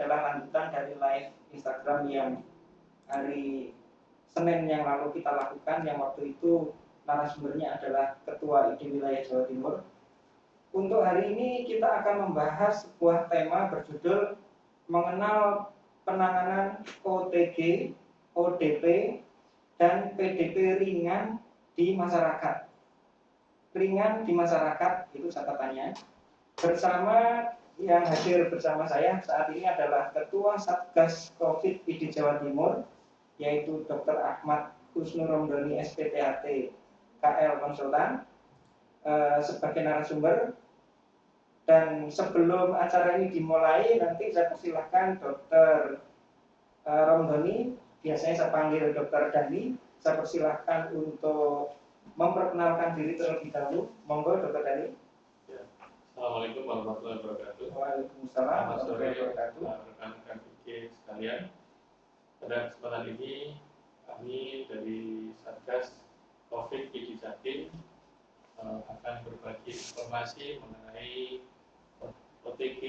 adalah lanjutan dari live Instagram yang hari Senin yang lalu kita lakukan, yang waktu itu narasumbernya adalah Ketua ID Wilayah Jawa Timur. Untuk hari ini kita akan membahas sebuah tema berjudul mengenal penanganan OTG, ODP, dan PDP ringan di masyarakat. Ringan di masyarakat itu catatannya. Bersama yang hadir bersama saya saat ini adalah Ketua Satgas COVID ID Jawa Timur, yaitu Dr. Ahmad Husnur Romdoni SPTHT KL Konsultan sebagai narasumber. Dan sebelum acara ini dimulai, nanti saya persilahkan Dr. Romdoni, biasanya saya panggil Dr. Dani, saya persilahkan untuk memperkenalkan diri terlebih dahulu. Monggo Dr. Dani. Assalamualaikum warahmatullahi wabarakatuh. Waalaikumsalam warahmatullahi wabarakatuh. Rekan-rekan PJ sekalian, pada kesempatan ini kami dari Satgas COVID PD Jatim akan berbagi informasi mengenai OTG,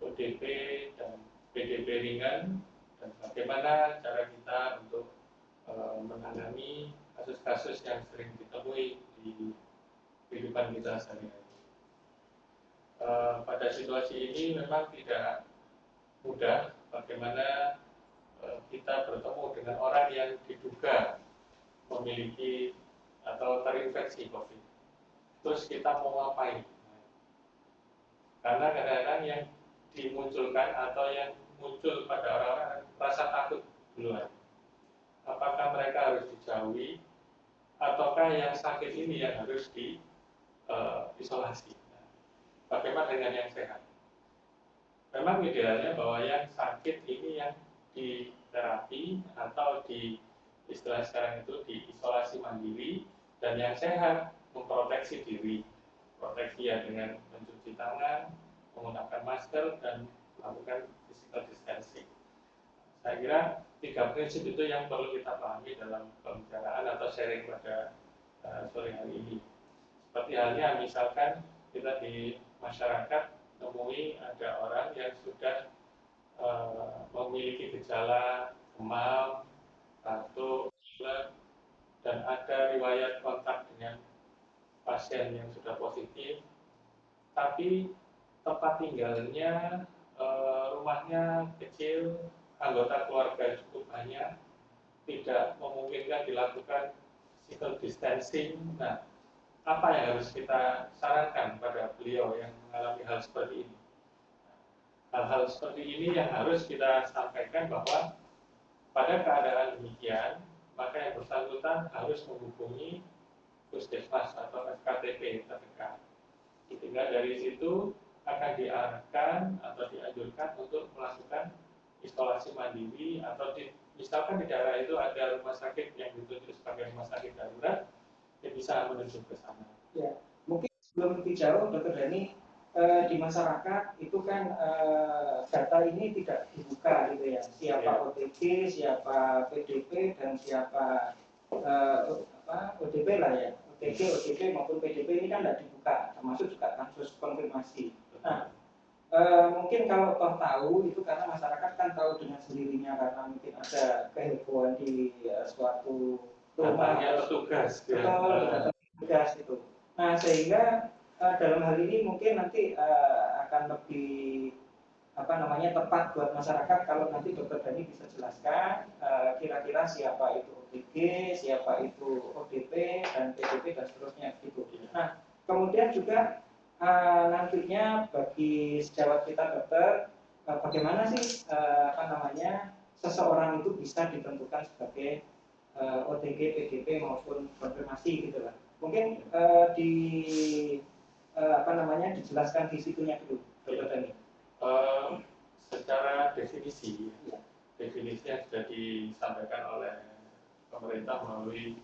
ODP, dan PDP ringan, dan bagaimana cara kita untuk menangani kasus-kasus yang sering ditemui di kehidupan kita sehari-hari. Pada situasi ini memang tidak mudah bagaimana kita bertemu dengan orang yang diduga memiliki atau terinfeksi COVID. Terus kita mau ngapain? Karena kadang-kadang yang dimunculkan atau yang muncul pada orang-orang rasa takut duluan. Apakah mereka harus dijauhi ataukah yang sakit ini yang harus diisolasi? Bagaimana dengan yang sehat? Memang idealnya bahwa yang sakit ini yang diterapi atau di istilah sekarang itu diisolasi mandiri, dan yang sehat memproteksi diri. Proteksi ya dengan mencuci tangan, menggunakan masker, dan melakukan physical distancing. Saya kira 3 prinsip itu yang perlu kita pahami dalam pembicaraan atau sharing pada sore hari ini. Seperti halnya misalkan kita di masyarakat temui ada orang yang sudah memiliki gejala demam, batuk, pilek, dan ada riwayat kontak dengan pasien yang sudah positif, tapi tempat tinggalnya, rumahnya kecil, anggota keluarga cukup banyak, tidak memungkinkan dilakukan physical distancing. Nah, apa yang harus kita sarankan pada beliau yang mengalami hal seperti ini? Hal-hal seperti ini yang harus kita sampaikan bahwa pada keadaan demikian, maka yang bersangkutan harus menghubungi puskesmas atau FKTP terdekat. Sehingga dari situ akan diarahkan atau dianjurkan untuk melakukan isolasi mandiri, atau misalkan di daerah itu ada rumah sakit yang ditutup sebagai rumah sakit darurat, dia bisa menuju ke sana. Ya, mungkin sebelum lebih jauh, Dr. Dani, di masyarakat itu kan data ini tidak dibuka gitu ya. Siapa OTG, siapa PDP, dan siapa ODP lah ya. OTG, ODP maupun PDP ini kan tidak dibuka, termasuk juga kasus konfirmasi. Nah, mungkin kalau toh tahu itu karena masyarakat kan tahu dengan sendirinya karena mungkin ada kehebohan di suatu rumah atau petugas, atau petugas itu. Nah, sehingga dalam hal ini mungkin nanti akan lebih tepat buat masyarakat kalau nanti Dr. Dani bisa jelaskan kira-kira siapa itu OTG, siapa itu ODP, dan PDP, dan seterusnya gitu. Nah, kemudian juga nantinya bagi sejawat kita dokter, bagaimana sih seseorang itu bisa ditentukan sebagai OTG, PDP maupun konfirmasi gitu lah. Mungkin dijelaskan di situnya dulu, Dr. Dani. Secara definisi yang sudah disampaikan oleh pemerintah melalui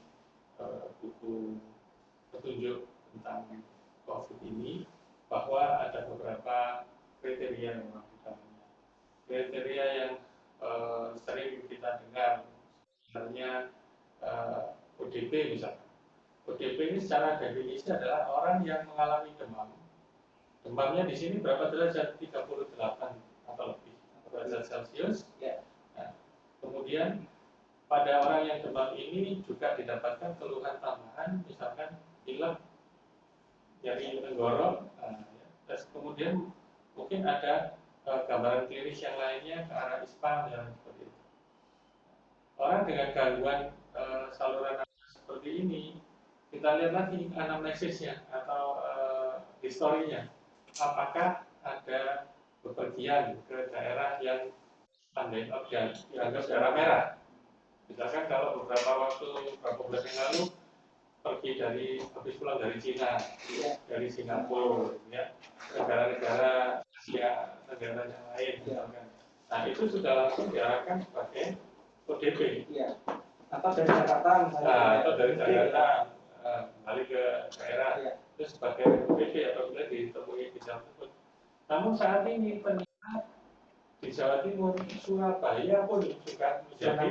buku petunjuk tentang COVID ini, bahwa ada beberapa kriteria yang dilakukannya. Kriteria yang sering kita dengar, misalnya ODP misalnya. ODP ini secara definisi adalah orang yang mengalami demam. Demamnya di sini berapa derajat? 38 atau lebih. derajat Celcius. Ya. Nah, kemudian pada orang yang demam ini juga didapatkan keluhan tambahan, misalkan pilek, nyeri tenggorok, terus kemudian mungkin ada gambaran klinis yang lainnya ke arah ispa dan seperti itu. Orang dengan gangguan saluran nafas seperti ini, kita lihat lagi anamnesisnya atau historinya, apakah ada bepergian ke daerah yang dianggap daerah merah. Misalkan kalau beberapa bulan yang lalu pergi habis pulang dari Cina, dari Singapura, ya, negara-negara Asia, negara yang lain, misalkan. Nah itu sudah langsung diarahkan sebagai ODP. Ya. Atau dari Jakarta misalnya. Nah, atau dari Jakarta kembali ke daerah, itu sebagai ODP apabila ditemui gejala tersebut. Namun saat ini ternyata di Jawa Timur, Surabaya pun juga menjadi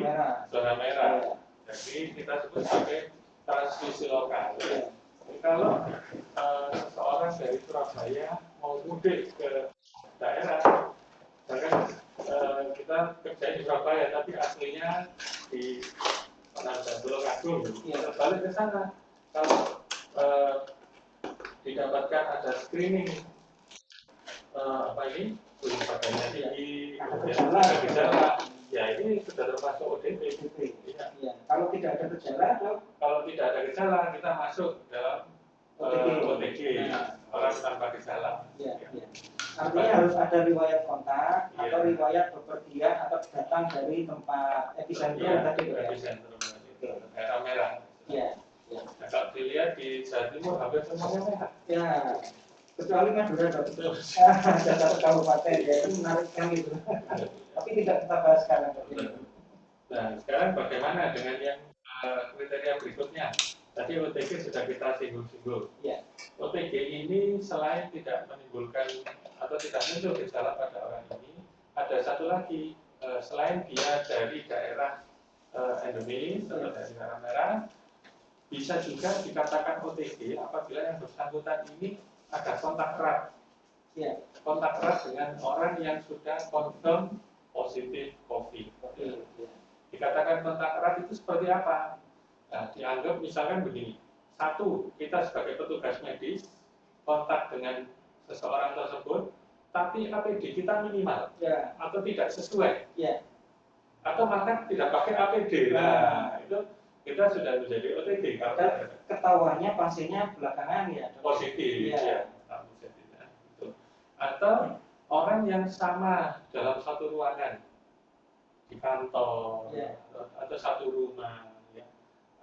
zona merah. Jadi kita sebut sebagai transmisi lokal. Jadi kalau seseorang dari Surabaya mau mudik ke daerah, misalkan kita kerja di Surabaya, tapi aslinya di Tulungagung, terbalik ke sana. Kalau didapatkan ada screening belum badannya tinggi, kemudian ada gejala, ya ini sudah termasuk ODP. Ya. Kalau tidak ada gejala, kita masuk dalam OTG, orang tanpa gejala. Ya. Artinya harus ada riwayat kontak atau riwayat bepergian atau datang dari tempat epicentrum tadi. Epicentrum daerah merah. Ya. Nah, kalau dilihat di Jawa Timur hampir semuanya merah. Ya. Kecuali Madura, ada satu kabupaten, ya itu menarik sekali itu. Tapi tidak kita bahas sekarang. Nah, sekarang bagaimana dengan yang kriteria berikutnya? Tadi OTG sudah kita singgung-singgung. Ya. OTG ini selain tidak menimbulkan atau tidak muncul gejala pada orang ini, ada satu lagi, selain dia dari daerah endemis atau dari daerah merah, bisa juga dikatakan OTG apabila yang bersangkutan ini ada kontak erat. Ya. Kontak erat dengan orang yang sudah confirm positif COVID. Dikatakan kontak erat itu seperti apa? Nah, dianggap misalkan begini. Satu, kita sebagai petugas medis kontak dengan seseorang tersebut, tapi APD kita minimal, atau tidak sesuai, atau bahkan tidak pakai APD. Nah, itu kita sudah menjadi OTG karena ketahuannya pasiennya belakangan positif, atau orang yang sama dalam satu ruangan di kantor atau satu rumah,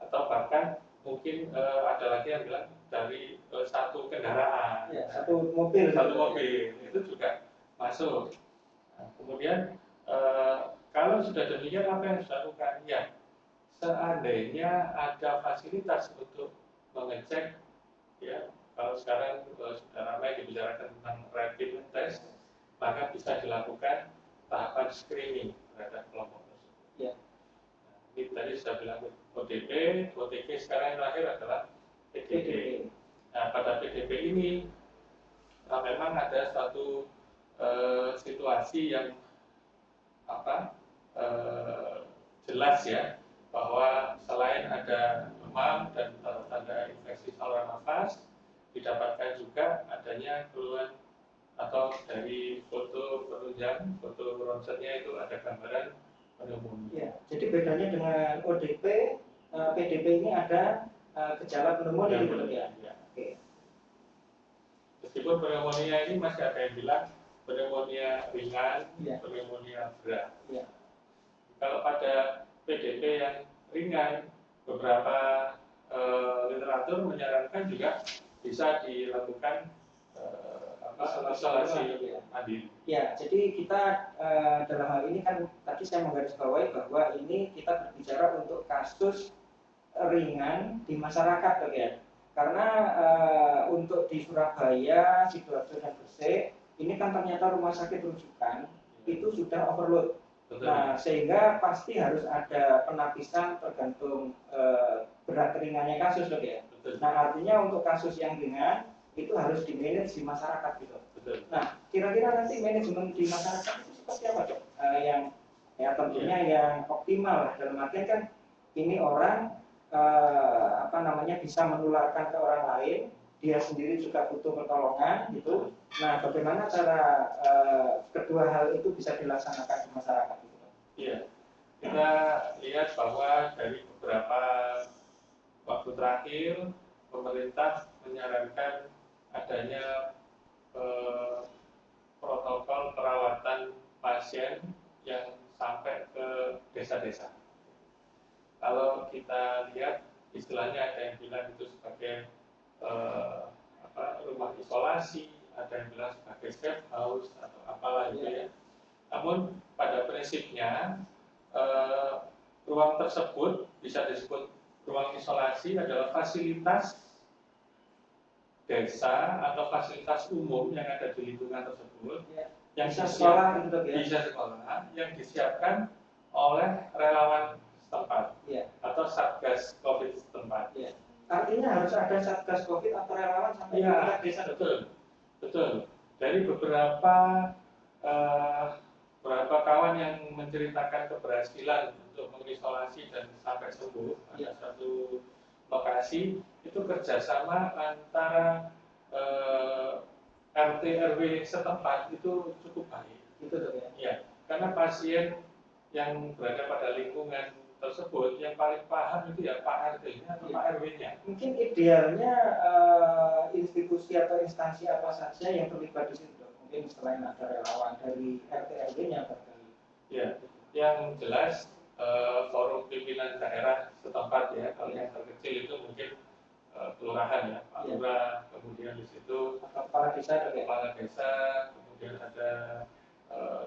atau bahkan mungkin ada lagi yang bilang dari satu kendaraan, satu mobil itu juga masuk. Nah, kemudian kalau sudah demikian apa yang harus dilakukan? Ya, seandainya ada fasilitas untuk mengecek, ya kalau sekarang sudah ramai dibicarakan tentang rapid test, maka bisa dilakukan tahapan screening terhadap kelompok tersebut. Ya. Nah, ini tadi sudah bilang ODP, OTG, sekarang yang terakhir adalah PDP. Nah, pada PDP ini memang ada satu situasi yang jelas ya, bahwa selain ada demam dan tanda infeksi saluran nafas, didapatkan juga adanya keluhan atau dari foto penunjang, foto ronsennya itu ada gambaran pneumonia. Ya, jadi bedanya dengan ODP, PDP ini ada gejala pneumonia gitu ya. Oke. Meskipun pneumonia ini masih ada yang bilang pneumonia ringan, pneumonia berat. Ya. Kalau pada PDP yang ringan, beberapa literatur menyarankan juga bisa dilakukan isolasi mandiri. Ya, jadi kita dalam hal ini kan tadi saya menggarisbawahi bahwa ini kita berbicara untuk kasus ringan di masyarakat, ya. Karena untuk di Surabaya, Sidoarjo dan Gresik ini kan ternyata rumah sakit rujukan itu sudah overload. Betul. Nah, sehingga pasti harus ada penapisan tergantung berat ringannya kasus, ya. Betul. Nah, artinya untuk kasus yang ringan itu harus di-manage di masyarakat gitu. Betul. Nah, kira-kira nanti manajemen di masyarakat itu seperti apa, Dok? yang ya tentunya yang optimal lah, dalam artian kan ini orang bisa menularkan ke orang lain, dia sendiri juga butuh pertolongan gitu. Nah, bagaimana cara kedua hal itu bisa dilaksanakan di masyarakat gitu? Iya, kita lihat bahwa dari beberapa waktu terakhir pemerintah menyarankan adanya protokol perawatan pasien yang sampai ke desa-desa. Kalau kita lihat istilahnya ada yang bilang itu sebagai rumah isolasi, ada yang bilang sebagai safe house atau apalah gitu ya. Namun pada prinsipnya ruang tersebut bisa disebut ruang isolasi adalah fasilitas desa atau fasilitas umum yang ada di lingkungan tersebut yang bisa sekolah gitu ya. Bisa sekolah yang disiapkan oleh relawan setempat atau satgas COVID setempat. Artinya harus ada satgas COVID atau relawan sampai tingkat desa. Betul. Dari beberapa kawan yang menceritakan keberhasilan untuk mengisolasi dan sampai sembuh, ada satu lokasi itu kerjasama antara RT RW setempat itu cukup baik. Itu ya. Karena pasien yang berada pada lingkungan tersebut yang paling paham itu ya Pak RT-nya atau Pak RW-nya. Mungkin idealnya institusi atau instansi apa saja yang terlibat di situ. Mungkin selain ada relawan dari RT RW-nya barangkali. Ya, yang jelas forum pimpinan daerah setempat ya. Kalau yang terkecil itu mungkin kelurahan ya, Pak Lurah, kemudian di situ kepala desa, kemudian ada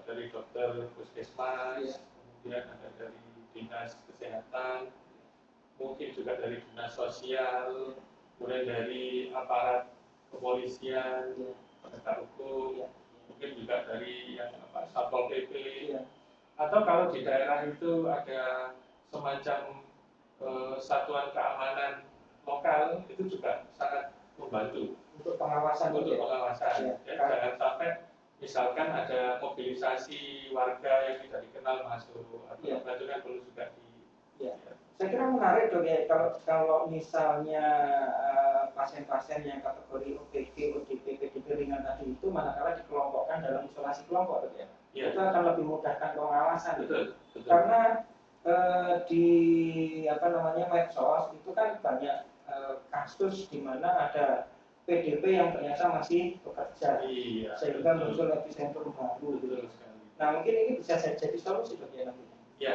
dari dokter puskesmas, kemudian ada dari dinas kesehatan, mungkin juga dari dinas sosial, kemudian dari aparat kepolisian, penegak hukum, mungkin juga dari yang Satpol PP, atau kalau di daerah itu ada semacam satuan keamanan lokal, itu juga sangat membantu untuk pengawasan. Jangan sampai misalkan ada mobilisasi warga yang tidak dikenal masuk atau itu kan perlu juga Saya kira menarik dok ya, kalau misalnya pasien-pasien yang kategori OPD, ODP, PDP ringan tadi itu manakala dikelompokkan dalam isolasi kelompok dok ya. Itu akan lebih memudahkan pengawasan. Betul. Karena di medsos itu kan banyak kasus di mana ada PDP yang ternyata masih bekerja, sehingga muncul epicentrum baru. Nah mungkin ini bisa jadi solusi dok ya nantinya.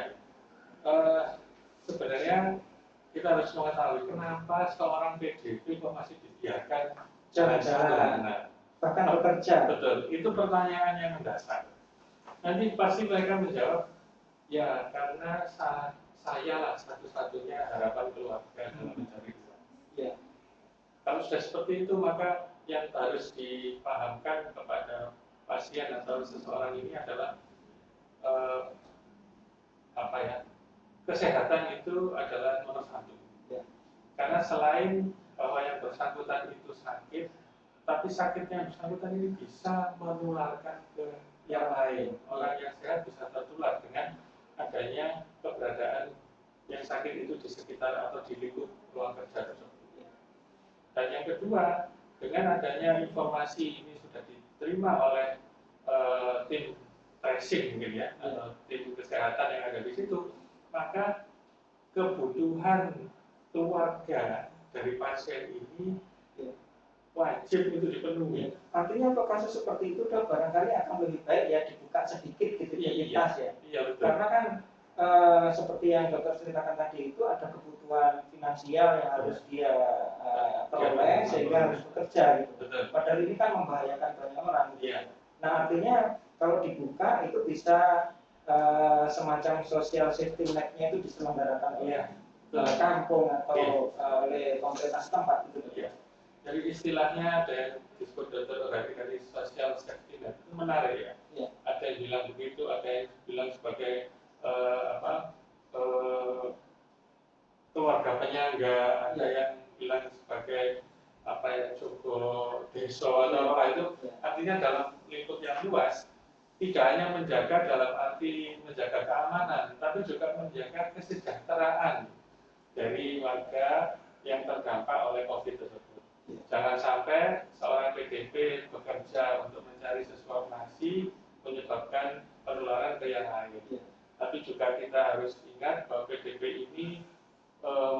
Sebenarnya kita harus mengetahui kenapa seorang PDP kok masih dibiarkan jalan-jalan, bahkan bekerja. Betul, itu pertanyaan yang mendasar. Nanti pasti mereka menjawab, ya karena saya lah satu-satunya harapan keluarga dalam mencari uang. Kalau sudah seperti itu, maka yang harus dipahamkan kepada pasien atau seseorang ini adalah kesehatan itu adalah nomor satu. Karena selain bahwa yang bersangkutan itu sakit, tapi sakitnya yang bersangkutan ini bisa menularkan ke yang lain. Orang yang sehat bisa tertular dengan adanya keberadaan yang sakit itu di sekitar atau di lingkup ruang kerja tersebut. Dan yang kedua, dengan adanya informasi ini sudah diterima oleh tim tracing mungkin ya, atau tim kesehatan yang ada di situ, maka kebutuhan keluarga dari pasien ini wajib itu dipenuhi. Artinya untuk kasus seperti itu barangkali akan lebih baik ya dibuka sedikit gitu identitas ya. Betul. Karena kan seperti yang dokter ceritakan tadi itu ada kebutuhan finansial yang harus dia peroleh sehingga harus bekerja gitu. Padahal ini kan membahayakan banyak orang. Nah artinya kalau dibuka itu bisa semacam social safety net-nya itu diselenggarakan oleh kampung atau oleh pemerintah setempat gitu. Jadi istilahnya ada yang disebut dari social safety net, itu menarik ya. Ada yang bilang begitu, ada yang bilang sebagai keluarga penyangga, ada yang bilang sebagai Joko Deso atau apa itu, artinya dalam lingkup yang luas tidak hanya menjaga dalam arti menjaga keamanan, tapi juga menjaga kesejahteraan dari warga yang terdampak oleh COVID tersebut. Jangan sampai seorang PDP bekerja untuk mencari sesuatu nasi menyebabkan penularan ke yang lain. Tapi juga kita harus ingat bahwa PDP ini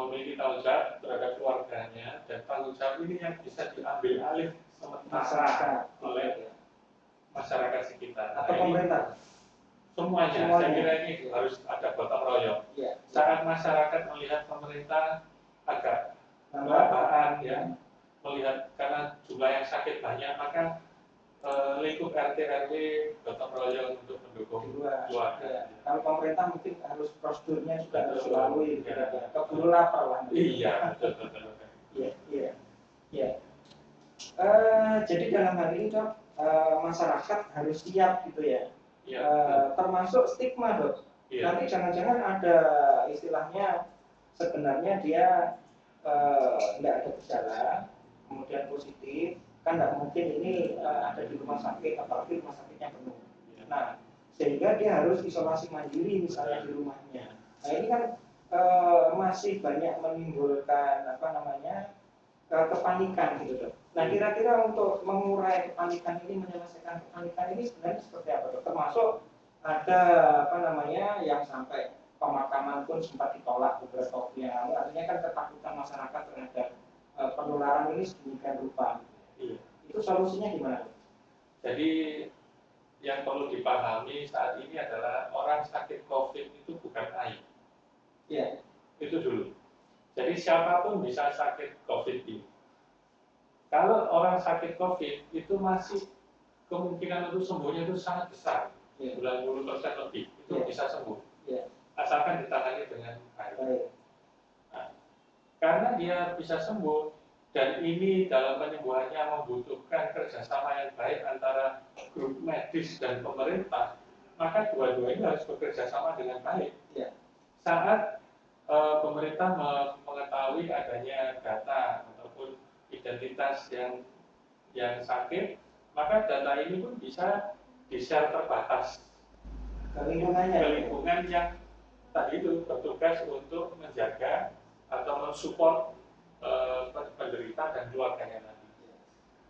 memiliki tanggung jawab terhadap keluarganya, dan tanggung jawab ini yang bisa diambil alih sementara oleh masyarakat sekitar. Atau pemerintah. Semuanya. Saya kira ini harus ada gotong royong. Saat masyarakat melihat pemerintah agak kelabakan, ya, melihat karena jumlah yang sakit banyak, maka lingkup RT RW gotong royong untuk mendukung keluarga. Kalau pemerintah mungkin harus prosedurnya juga harus dilalui, keburu lapar lah. Iya, betul. Iya. Jadi dalam hal ini Dok, masyarakat harus siap gitu ya. Termasuk stigma Dok. Nanti jangan-jangan ada istilahnya sebenarnya dia tidak ada gejala, kemudian positif, kan tidak mungkin ini ada di rumah sakit, apalagi rumah sakitnya penuh. Nah, sehingga dia harus isolasi mandiri misalnya di rumahnya. Nah ini kan masih banyak menimbulkan kepanikan gitu Dok. Nah kira-kira untuk mengurai kepanikan ini, menyelesaikan kepanikan ini sebenarnya seperti apa Dok? Termasuk ada yang sampai pemakaman pun sempat ditolak beberapa waktu yang lalu. Artinya kan ketakutan masyarakat terhadap penularan ini sedemikian rupa. Itu solusinya gimana? Jadi yang perlu dipahami saat ini adalah orang sakit COVID itu bukan aib. Itu dulu. Jadi siapapun bisa sakit COVID ini. Kalau orang sakit COVID itu masih kemungkinan untuk sembuhnya itu sangat besar, 90% lebih itu bisa sembuh. Asalkan ditangani dengan baik. Nah, karena dia bisa sembuh, dan ini dalam penyembuhannya membutuhkan kerjasama yang baik antara grup medis dan pemerintah, maka dua-duanya harus bekerja sama dengan baik. Saat pemerintah mengetahui adanya data ataupun identitas yang sakit, maka data ini pun bisa di-share terbatas ke lingkungan yang tadi itu bertugas untuk menjaga atau mensupport penderita dan keluarganya tadi.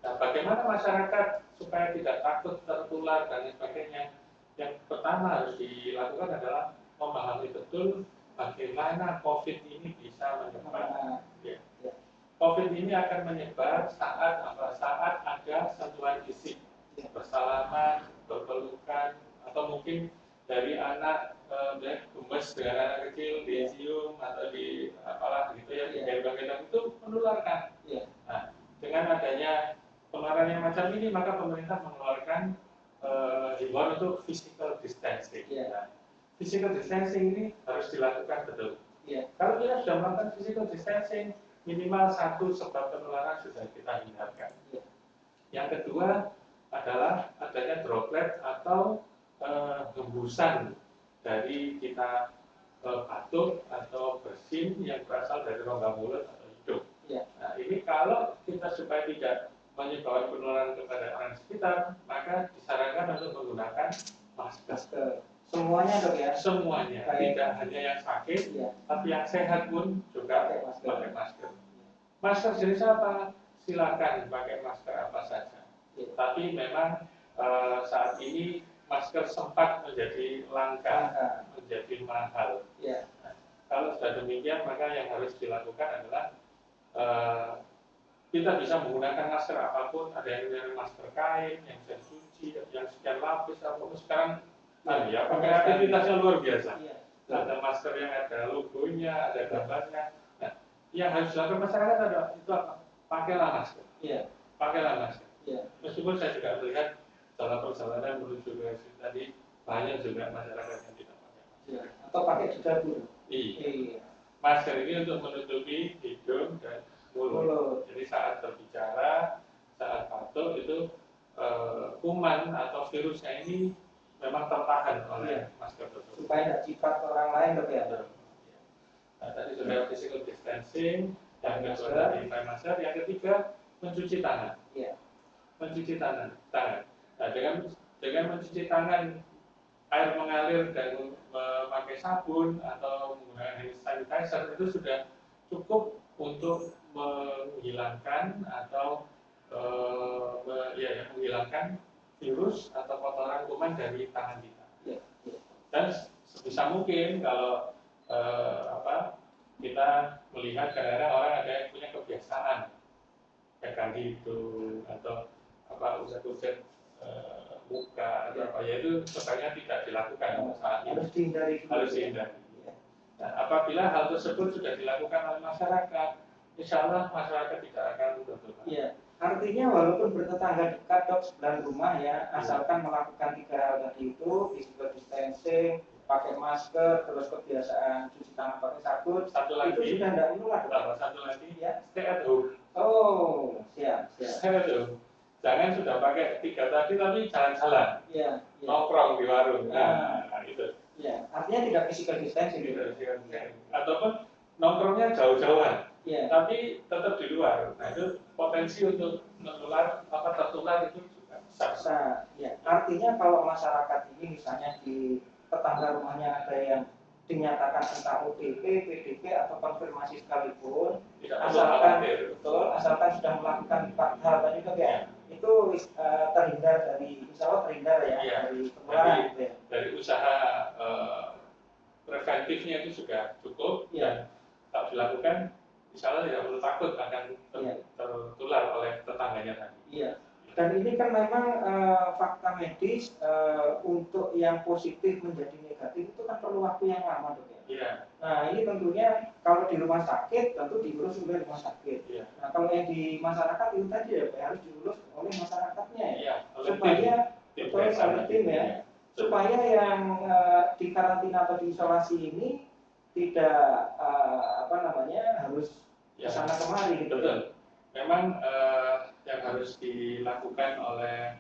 Nah, bagaimana masyarakat supaya tidak takut tertular dan sebagainya? Yang pertama harus dilakukan adalah memahami betul bagaimana COVID ini bisa menyebar. COVID ini akan menyebar saat ada sentuhan fisik, bersalaman, berpelukan, atau mungkin dari anak gemes dengan anak kecil dicium atau di apalah gitu ya, digendong-gendong itu menularkan. Nah, dengan adanya penularan yang macam ini, maka pemerintah mengeluarkan himbauan untuk physical distancing. Nah, physical distancing ini harus dilakukan betul. Kalau kita sudah melakukan physical distancing, minimal satu sebab penularan sudah kita hindarkan. Yang kedua adalah adanya droplet atau hembusan dari kita batuk atau bersin yang berasal dari rongga mulut atau hidung. Nah, ini kalau kita supaya tidak menyebabkan penularan kepada orang sekitar, maka disarankan untuk menggunakan masker. Semuanya Dok ya? Semuanya, tidak hanya yang sakit, tapi yang sehat pun juga pakai masker. Masker jenis apa? Silakan pakai masker apa saja. Tapi memang saat ini masker sempat menjadi langka, menjadi mahal. Nah, kalau sudah demikian, maka yang harus dilakukan adalah kita bisa menggunakan masker apapun. Ada yang dengan masker kain, yang bisa suci, yang sekian lapis, apapun sekarang. Pakai aktivitasnya luar biasa. Ada masker yang ada logonya, ada gambarnya. Nah, yang harus dilakukan masyarakat adalah itu apa? Pakailah masker. Pakailah masker. Meskipun saya juga melihat dalam perjalanan menuju ke sini tadi banyak juga masyarakat yang tidak pakai masker. Atau pakai juga dulu. Masker ini untuk menutupi hidung dan mulut. Jadi saat berbicara, saat batuk itu kuman atau virusnya ini memang tertahan oleh masker tersebut. Supaya tidak cipat orang lain ya. Nah, tadi sudah physical distancing, yang kedua tadi pakai masker, yang ketiga mencuci tangan. Mencuci tangan. Nah, dengan mencuci tangan, air mengalir dan memakai sabun atau menggunakan hand sanitizer itu sudah cukup untuk menghilangkan atau menghilangkan virus atau kotoran kuman dari tangan kita. Dan sebisa mungkin kalau kita melihat kadang-kadang orang ada yang punya kebiasaan pegang hidung atau usap-usap muka atau apa, ya itu sebaiknya tidak dilakukan saat ini. Harus dihindari. Nah, apabila hal tersebut sudah dilakukan oleh masyarakat, insya Allah masyarakat tidak akan tertular. Ya, artinya walaupun bertetangga dekat dok sebelah rumah ya, asalkan melakukan 3 hal tadi itu, physical distancing, pakai masker, terus kebiasaan cuci tangan pakai sabun, satu lagi, itu sudah tidak menular. Satu lagi, ya, stay at home. Oh, siap. Stay at home. Jangan sudah pakai 3 tadi tapi jalan-jalan, nongkrong di warung, nah itu. Ya, artinya tidak physical distancing. Ataupun nongkrongnya jauh-jauhan, tapi tetap di luar. Nah itu potensi untuk tertular itu juga besar. Ya, artinya kalau masyarakat ini misalnya di tetangga rumahnya ada yang dinyatakan entah ODP, PDP atau konfirmasi sekalipun, asalkan sudah melakukan 4 hal tadi itu ya, itu terhindar dari, insya Allah terhindar ya, dari penularan. Dari usaha preventifnya itu sudah cukup, dan tak dilakukan, insya Allah tidak perlu takut akan tertular oleh tetangganya tadi. Iya. Dan ini kan memang fakta medis untuk yang positif menjadi negatif itu kan perlu waktu yang lama dok ya. Iya. Nah ini tentunya kalau di rumah sakit tentu diurus oleh rumah sakit. Iya. Nah kalau yang di masyarakat itu tadi ya harus diurus oleh masyarakatnya ya. Iya, supaya oleh tim ya. Supaya yang di karantina atau di isolasi ini tidak harus kesana kemari gitu. Betul. Memang yang harus dilakukan oleh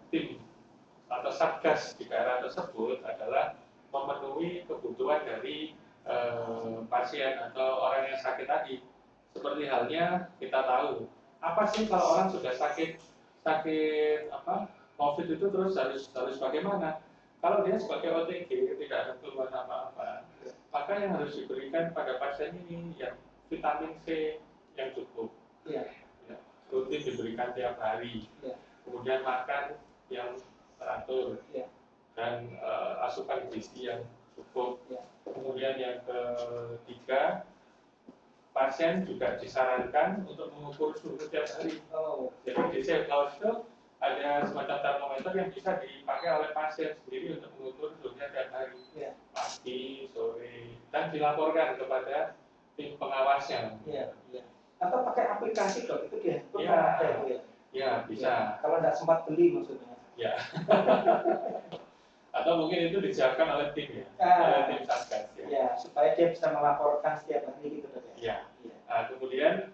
tim atau satgas di daerah tersebut adalah memenuhi kebutuhan dari pasien atau orang yang sakit tadi. Seperti halnya kita tahu apa sih kalau orang sudah sakit COVID itu terus harus bagaimana? Kalau dia sebagai OTG tidak ada keluhan apa-apa, maka yang harus diberikan pada pasien ini yang vitamin C yang cukup, rutin diberikan tiap hari, kemudian makan yang teratur, dan asupan gizi yang cukup. Kemudian yang ketiga, pasien juga disarankan untuk mengukur suhu tiap hari. Jadi di safe house itu ada semacam termometer yang bisa dipakai oleh pasien sendiri untuk mengukur suhunya tiap hari, pagi, sore, dan dilaporkan kepada tim pengawasnya. Atau pakai aplikasi dok, itu dia ada itu ya? Ya bisa. Kalau tidak sempat beli maksudnya. Ya. Atau mungkin itu disiapkan oleh tim ya, oleh tim satgas ya. Supaya dia bisa melaporkan setiap hari gitu dok ya. Nah, kemudian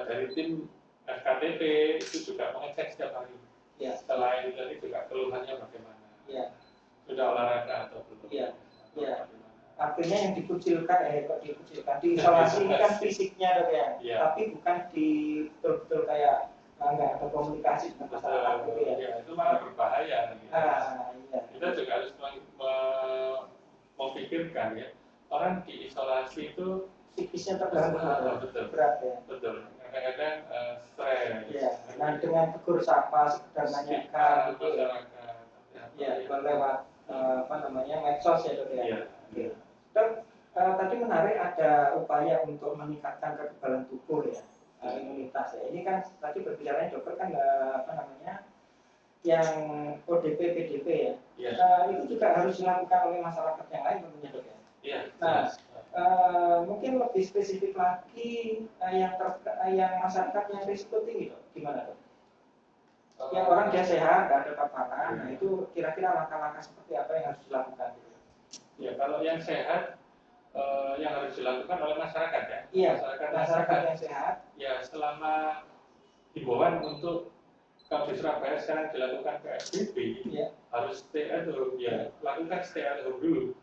dari tim FKTP itu juga mengecek setiap hari. Selain tadi juga keluhannya bagaimana. Sudah olahraga atau belum. Artinya yang dikucilkan di isolasi ini kan fisiknya dok ya, tapi bukan di betul-betul kayak nggak ada komunikasi dengan masyarakat gitu ya. Itu malah berbahaya. Kita juga harus memikirkan ya, orang di isolasi itu psikisnya terganggu, berat ya. Betul. Kadang-kadang stres. Nah dengan tegur sapa, sekedar nanyakan gitu lewat medsos ya dok ya. Dan tadi menarik ada upaya untuk meningkatkan kekebalan tubuh ya, imunitas ya. Ini kan tadi berbicara dokter kan yang ODP, PDP ya. Itu juga harus dilakukan oleh masyarakat yang lain tentunya dok ya. Nah mungkin lebih spesifik lagi yang masyarakat yang risiko tinggi dok, gimana dok? Yang orang dia sehat, nggak ada paparan, nah itu kira-kira langkah-langkah seperti apa yang harus dilakukan? Ya, kalau yang sehat, yang harus dilakukan oleh masyarakat ya. Iya, masyarakat yang sehat. Ya, selama himbauan untuk kalau di Surabaya sekarang dilakukan PSBB, harus stay at home, lakukan stay at home dulu.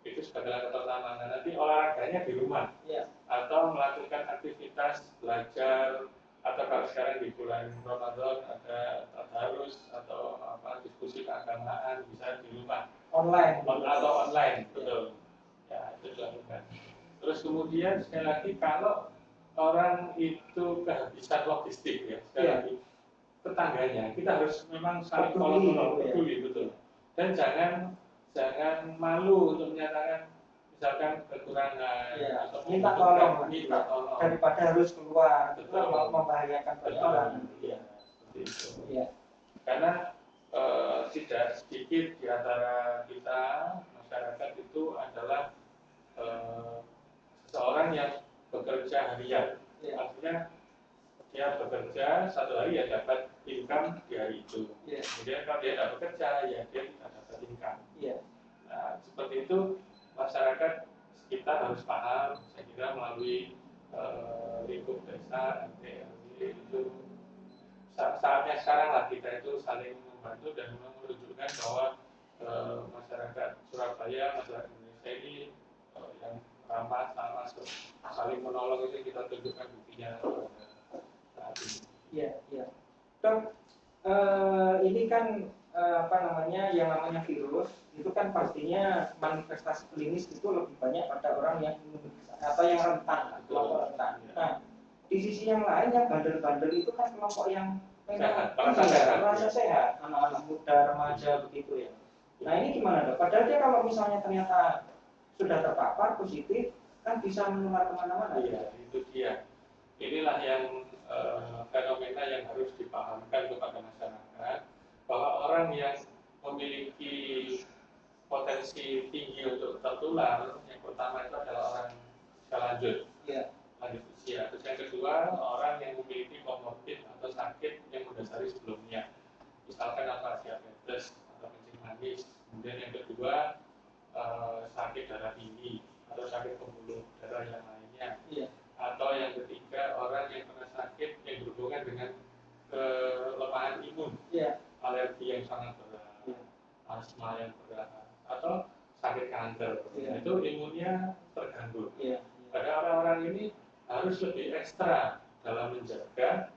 Itu sebagai langkah pertama. Nah, nanti olahraganya di rumah, atau melakukan aktivitas belajar, atau kalau sekarang di bulan Ramadan ada tadarus atau diskusi keagamaan bisa di rumah online atau online, betul. Ya, itu dilakukan. Terus kemudian sekali lagi kalau orang itu kehabisan logistik ya, sekali lagi tetangganya kita harus memang saling tolong-menolong, peduli, betul. Dan jangan malu untuk menyatakan misalkan kekurangan atau minta tolong daripada harus keluar, betul, membahayakan banyak orang. Iya, seperti itu. Iya. Karena tidak sedikit di antara kita masyarakat itu adalah seseorang yang bekerja harian, artinya dia bekerja satu hari ya dapat income di hari itu. Kemudian kalau dia tidak bekerja ya dia tidak dapat income. Nah, seperti itu masyarakat kita harus paham. Saya kira melalui lingkup desa, RT, RW itu saatnya sekarang lah kita itu saling membantu dan menunjukkan bahwa masyarakat Surabaya, masyarakat Indonesia ini yang ramah, saling menolong itu kita tunjukkan buktinya. Iya. Dok, ini kan yang namanya virus itu kan pastinya manifestasi klinis itu lebih banyak pada orang yang atau yang rentan, kelompok rentan. Nah, di sisi yang lain yang bandel-bandel itu kan kelompok yang memang merasa sehat, anak-anak muda, remaja begitu ya. Nah ini gimana dok? Padahal dia kalau misalnya ternyata sudah terpapar positif kan bisa menular kemana-mana. Iya, itu dia. Inilah yang fenomena yang harus dipahamkan kepada masyarakat, bahwa orang yang memiliki potensi tinggi untuk tertular, yang pertama itu adalah orang usia lanjut, lanjut usia. Terus yang kedua, orang yang memiliki komorbid atau sakit yang mendasari sebelumnya, misalkan apa, diabetes atau kencing manis. Kemudian yang kedua, sakit darah tinggi atau sakit pembuluh darah yang lainnya. Atau yang ketiga, orang yang pernah sakit yang berhubungan dengan kelemahan imun, alergi yang sangat berat, asma yang berat, atau sakit kanker, itu imunnya terganggu. Pada orang-orang ini harus lebih ekstra dalam menjaga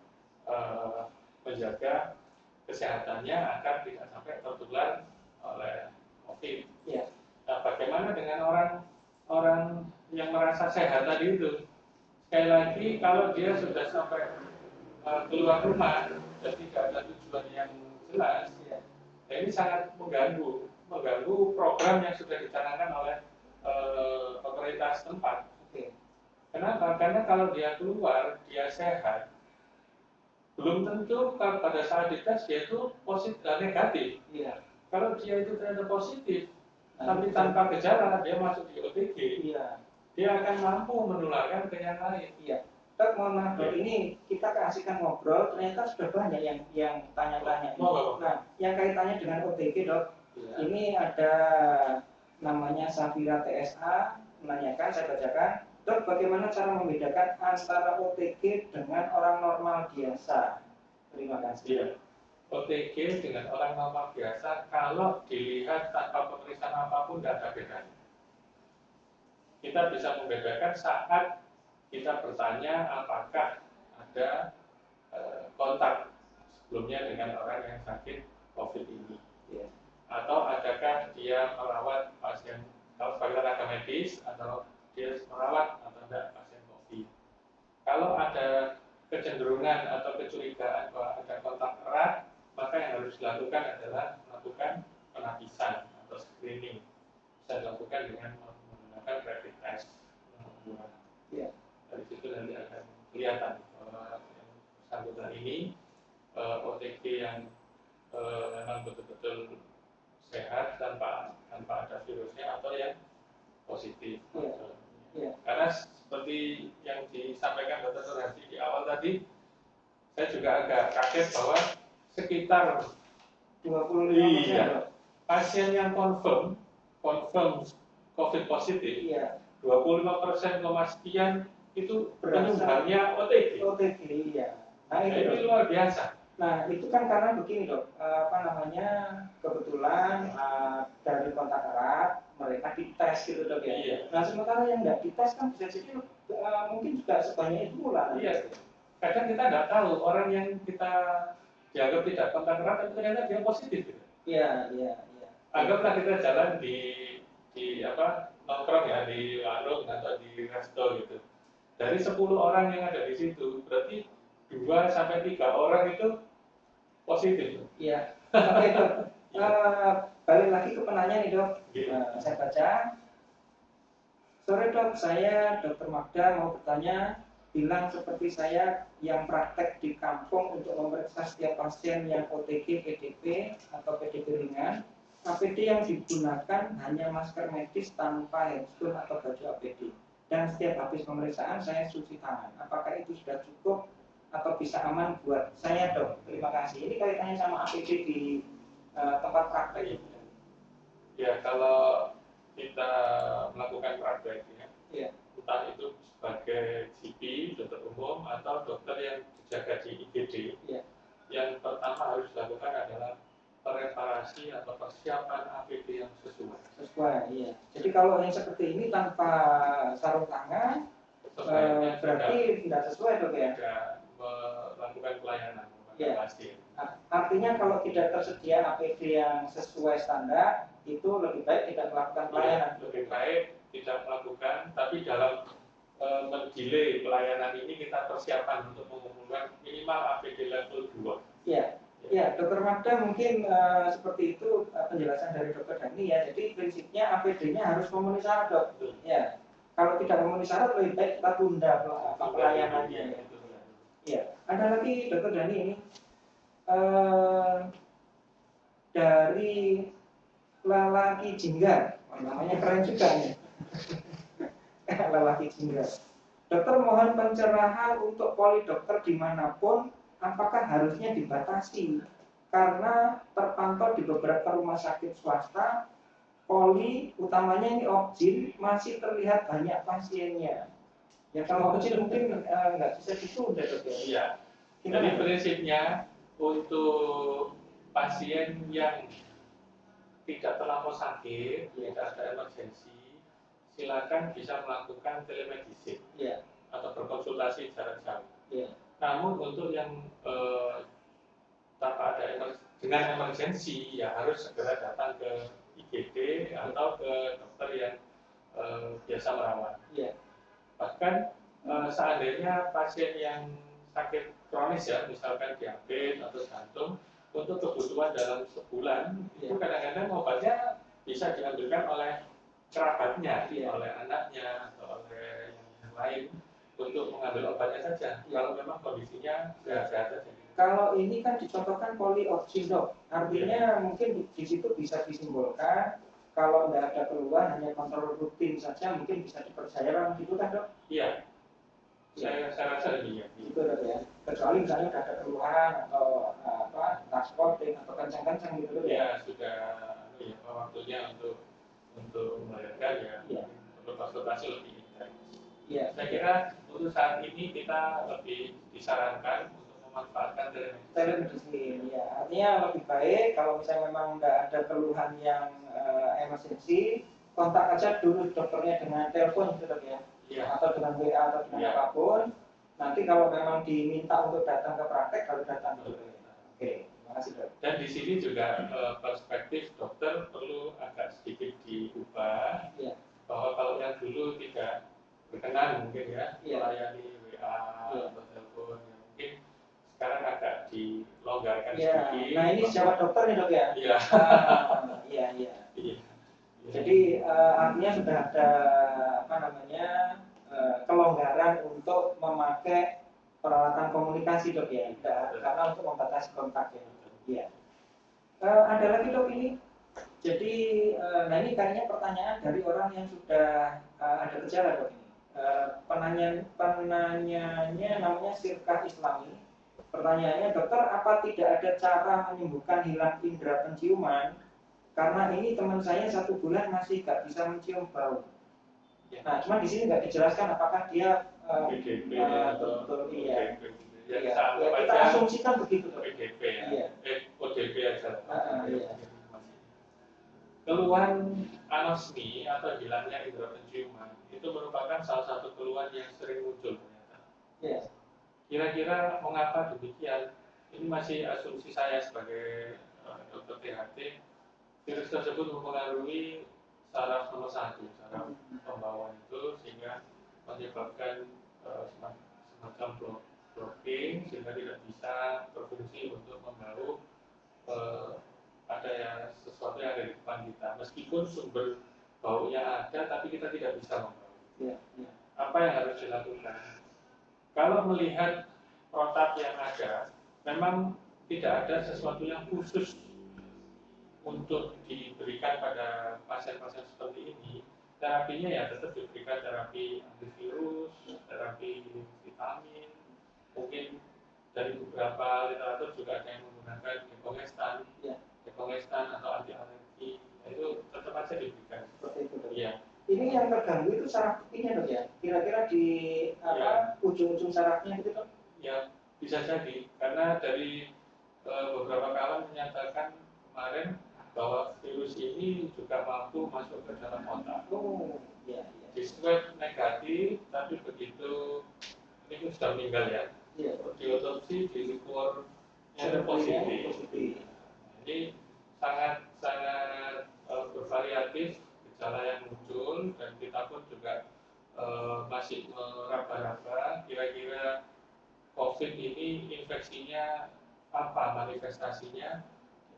kesehatannya agar tidak sampai tertular oleh COVID. Nah, bagaimana dengan orang yang merasa sehat tadi itu? Sekali lagi, kalau dia sudah sampai keluar rumah dan tidak ada tujuan yang jelas, ya ini sangat mengganggu program yang sudah dicanangkan oleh otoritas setempat. Kenapa? Karena kalau dia keluar, dia sehat, belum tentu pada saat dites dia itu negatif. Kalau dia itu ternyata positif, tapi tanpa gejala, dia masuk di OTG. Dia akan mampu menularkan ke yang lain. Dok, mohon maaf, ini kita keasikan ngobrol, ternyata sudah banyak yang tanya-tanya. Nah, yang kaitannya dengan OTG, dok, ini ada namanya Safira TSA menanyakan, saya bacakan, dok, bagaimana cara membedakan antara OTG dengan orang normal biasa? Terima kasih. OTG dengan orang normal biasa, kalau dilihat tanpa pemeriksaan apapun, tidak ada bedanya. Kita bisa membedakan saat kita bertanya apakah ada kontak sebelumnya dengan orang yang sakit COVID ini, atau adakah dia merawat pasien, kalau sebagai tenaga medis, atau dia merawat atau tidak pasien COVID. Kalau ada kecenderungan atau kecurigaan bahwa ada kontak erat, maka yang harus dilakukan adalah melakukan penapisan atau screening. Bisa dilakukan dengan menggunakan rapid test. Dari situ nanti akan kelihatan bahwa yang bersangkutan ini OTG yang memang betul-betul sehat tanpa ada virusnya atau yang positif. Karena seperti yang disampaikan Dr. Nurhadi di awal tadi, saya juga agak kaget bahwa sekitar 25% pasien yang confirm COVID positif, 25% sekian itu penyumbangnya OTG. Nah, ini luar biasa. Nah, itu kan karena begini, dok, kebetulan dari kontak erat mereka dites gitu, dok ya. Nah, sementara yang nggak dites kan bisa jadi mungkin juga sebanyak itu pula. Kadang kita nggak tahu orang yang kita dianggap tidak kontak erat, tapi ternyata dia positif. Iya, iya, iya. Anggaplah kita jalan di apa nongkrong ya di warung atau di resto gitu. Dari 10 orang yang ada di situ, berarti 2 sampai 3 orang itu positif. Iya. Oke dok. Balik lagi ke penanya nih dok. Iya. Saya baca. Sore dok, saya Dokter Magda mau bertanya. Bilang seperti saya yang praktek di kampung untuk memeriksa setiap pasien yang OTG, PDP atau PDP ringan. APD yang digunakan hanya masker medis tanpa headstone atau baju APD. Dan setiap habis pemeriksaan saya cuci tangan. Apakah itu sudah cukup atau bisa aman buat saya dok? Terima kasih. Ini kaitannya sama APD di tempat praktek. Ya kalau kita melakukan praktek ya, entah itu sebagai GP, dokter umum atau dokter yang dijaga di IGD, yang pertama harus dilakukan adalah preparasi atau persiapan APD yang sesuai. Sesuai, iya. Jadi kalau yang seperti ini tanpa sarung tangan, berarti tidak sesuai dok ya? Tidak melakukan pelayanan kepada pasien. Artinya kalau tidak tersedia APD yang sesuai standar, itu lebih baik tidak melakukan pelayanan. Lebih baik tidak melakukan, tapi dalam mendelay pelayanan ini kita persiapan untuk mengumpulkan minimal APD level 2. Iya. Ya, Dokter Magda mungkin seperti itu penjelasan dari Dokter Dani ya. Jadi prinsipnya APD-nya harus memenuhi syarat dok. Ya, kalau tidak memenuhi syarat lebih baik kita tunda pelayanannya. Ya, ada lagi Dokter Dani ini dari lelaki jingga, namanya keren juga nih. Lelaki jingga. Dokter mohon pencerahan untuk poli dokter dimanapun. Apakah harusnya dibatasi? Karena terpantau di beberapa rumah sakit swasta, poli utamanya ini objin masih terlihat banyak pasiennya. Ya kalau objin mungkin nggak bisa ditunda dok ya. Iya. Jadi prinsipnya untuk pasien yang tidak terlampau sakit, tidak ada emergensi, silakan bisa melakukan telemedicine atau berkonsultasi jarak jauh. Namun untuk yang tanpa ada dengan emergensi ya harus segera datang ke IGD atau ke dokter yang biasa merawat. Bahkan seandainya pasien yang sakit kronis ya, misalkan diabetes atau jantung, untuk kebutuhan dalam sebulan itu kadang-kadang obatnya bisa diambilkan oleh kerabatnya, oleh anaknya atau oleh yang lain untuk mengambil obatnya saja. Kalau memang kondisinya sehat-sehat saja. Kalau ini kan dicontohkan polioxin dok, artinya mungkin di situ bisa disimbolkan kalau nggak ada keluhan hanya kontrol rutin saja mungkin bisa dipercaya gitu kan dok? Iya. Saya rasa demikian. Itu dok ya. Kecuali misalnya ada keluhan atau transporting atau kencang-kencang gitu dok ya. Sudah waktunya untuk melahirkan ya. Untuk konsultasi lebih intens. Saya kira untuk saat ini kita lebih disarankan memanfaatkan telemedicine. Ya, artinya lebih baik kalau misalnya memang nggak ada keluhan yang emergensi, kontak aja dulu dokternya dengan telepon gitu dok ya, atau dengan WA atau dengan apapun. Nanti kalau memang diminta untuk datang ke praktek, harus datang dulu. Oke, terima kasih dok. Dan di sini juga perspektif dokter perlu agak sedikit diubah, bahwa kalau yang dulu tidak berkenan mungkin ya melayani WA atau telepon, mungkin sekarang agak dilonggarkan sedikit. Nah ini siapa dokter nih dok ya? Iya. Iya. Jadi artinya sudah ada kelonggaran untuk memakai peralatan komunikasi dok ya, karena untuk membatasi kontak ya. Iya. Ada lagi dok ini. Jadi nah ini kayaknya pertanyaan dari orang yang sudah ada gejala dok ini. Penanyanya namanya Sirkah Islami. Pertanyaannya, dokter, apa tidak ada cara menyembuhkan hilang indera penciuman? Karena ini teman saya 1 bulan masih nggak bisa mencium bau. Nah, cuma di sini nggak dijelaskan apakah dia betul iya. Kita asumsikan begitu. PDP ya. ODP aja. Keluhan anosmi atau hilangnya indera penciuman itu merupakan salah satu keluhan yang sering muncul ternyata. Kira-kira mengapa demikian? Ini masih asumsi saya sebagai Dr. THT, virus tersebut mempengaruhi saraf nomor 1, saraf pembawaan itu, sehingga menyebabkan semacam blocking sehingga tidak bisa berfungsi untuk membau ada ya sesuatu yang ada di depan kita. Meskipun sumber baunya ada, tapi kita tidak bisa membau. Apa yang harus dilakukan? Kalau melihat protap yang ada, memang tidak ada sesuatu yang khusus untuk diberikan pada pasien-pasien seperti ini. Terapinya ya tetap diberikan terapi antivirus, terapi vitamin, mungkin dari beberapa literatur juga ada yang menggunakan dekongestan atau anti alergi, itu tetap aja diberikan. Seperti itu. Iya. Ini yang terganggu itu saraf pipinya dok ya? Kira-kira di ujung-ujung sarafnya gitu dok? Ya, bisa jadi karena dari beberapa kawan menyatakan kemarin bahwa virus ini juga mampu masuk ke dalam otak. Oh, iya. Di swab negatif, tapi begitu ini sudah meninggal ya. Iya. Di otopsi di reportnya positif. Jadi sangat bervariatif gejala yang muncul, dan kita pun juga masih meraba-raba kira-kira COVID ini infeksinya apa, manifestasinya.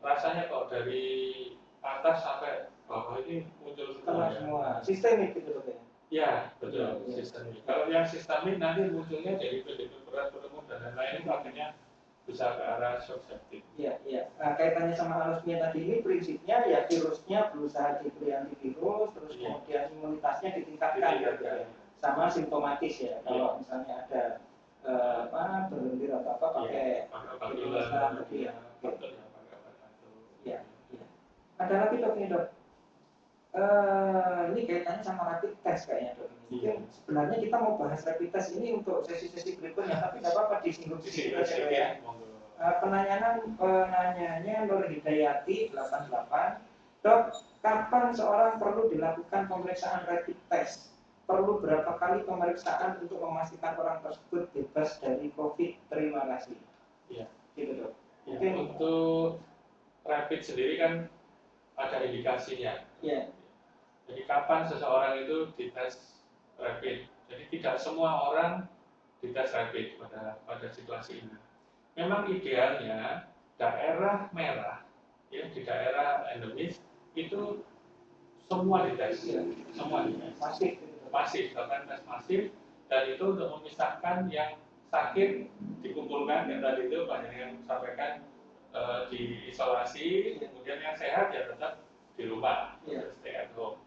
Rasanya kok dari atas sampai bawah ini muncul semua. Sistemik gitu dok ya? Ya, betul, sistemik. Kalau yang sistemik nanti munculnya jadi begitu berat, berumur dan lain-lain, itu akhirnya bisa ke arah shock septic. Iya. Nah, kaitannya sama anosmia tadi ini prinsipnya ya virusnya berusaha diberi antivirus, terus kemudian imunitasnya ditingkatkan gitu ya. Sama simptomatis ya. Kalau misalnya ada berlendir atau apa pakai bakulan tadi ya. Iya. Ada lagi dok ini dok. Ini kaitannya sama rapid test kayaknya dok. Mungkin sebenarnya kita mau bahas rapid test ini untuk sesi-sesi berikutnya, tapi tidak apa-apa disinggung sedikit aja ya. Penanyanya Nur Hidayati 88, dok, kapan seorang perlu dilakukan pemeriksaan rapid test? Perlu berapa kali pemeriksaan untuk memastikan orang tersebut bebas dari COVID? Terima kasih. Iya. Gitu dok. Ya, untuk rapid sendiri kan ada indikasinya. Iya. Jadi kapan seseorang itu dites rapid? Jadi tidak semua orang dites rapid pada situasi ini. Memang idealnya daerah merah, ya, di daerah endemis itu semua dites, semua dites. Masif, bahkan tes masif, dan itu untuk memisahkan yang sakit dikumpulkan, yang tadi itu banyak yang sampaikan diisolasi, kemudian yang sehat ya tetap di rumah, stay at home.